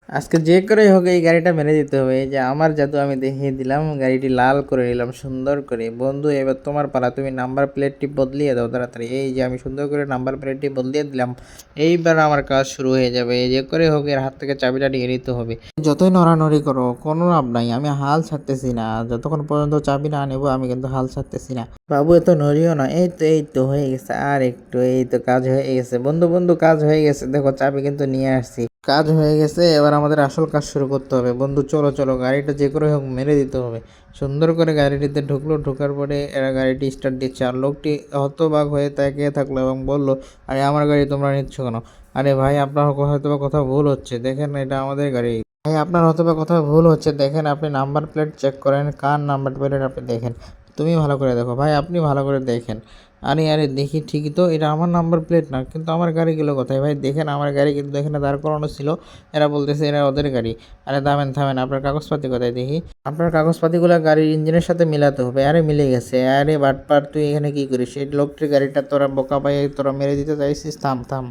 আজকে যে করেই হোক এই গাড়িটা মেরে দিতে হবে। এই যে আমার জাদু আমি দেখিয়ে দিলাম, গাড়িটি লাল করে নিলাম সুন্দর করে। বন্ধু এবার তোমার পালা, তুমি নাম্বার প্লেটটি বদলিয়ে দাও তাড়াতাড়ি। এই যে আমি সুন্দর করে নাম্বার প্লেটটি বদলিয়ে দিলাম, এইবার আমার কাজ শুরু হয়ে যাবে। এই যে করে হোক এর হাত থেকে চাবিটা নিয়ে নিতে হবে। যতই নড়ানড়ি করো কোনো লাভ নাই, আমি হাল ছাড়তেছি না। যতক্ষণ পর্যন্ত চাবি না নেবো আমি কিন্তু হাল ছাড়তেছি না। বাবু এত নড়িও না। এই তো হয়ে গেছে, আর একটু, এই তো কাজ হয়ে গেছে। বন্ধু বন্ধু কাজ হয়ে গেছে, দেখো চাবি কিন্তু নিয়ে আসছি। কাজ হয়ে গেছে, এবার আমাদের আসল কাজ শুরু করতে হবে। বন্ধু চলো চলো, গাড়িটা যে করে হোক মেরে দিতে হবে। সুন্দর করে গাড়িটিতে ঢুকলো, ঢোকার পরে এরা গাড়িটি স্টার্ট দিচ্ছে। আর লোকটি হতবাক হয়ে তাকিয়ে থাকলো এবং বলল, আরে আমার গাড়ি তোমরা নিচ্ছ কেন? আরে ভাই আপনার হয়তো বা কথা ভুল হচ্ছে, দেখেন এটা আমাদের গাড়ি। ভাই আপনার হয়তো বা কথা ভুল হচ্ছে, দেখেন আপনি নাম্বার প্লেট চেক করেন, কার নাম্বার প্লেট আপনি দেখেন। তুমি ভালো করে দেখো ভাই, আপনি ভালো করে দেখেন। আরে আরে দেখি ঠিকই তো, এটা আমার নাম্বার প্লেট না, কিন্তু আমার গাড়িগুলো কোথায়? ভাই দেখেন আমার গাড়ি কিন্তু এখানে দাঁড় করানো ছিল। এরা বলতেছে এরা ওদের গাড়ি। আরে থামেন থামেন, আপনার কাগজপাতি কোথায় দেখি? আপনার কাগজপাতিগুলো গাড়ির ইঞ্জিনের সাথে মিলাতে হবে। আরে মিলে গেছে। আরে বাটপার তুই এখানে কি করিস? এই লোকটির গাড়িটা তোরা বোকা পায়ে তোরা মেরে দিতে চাইছিস? থাম থাম।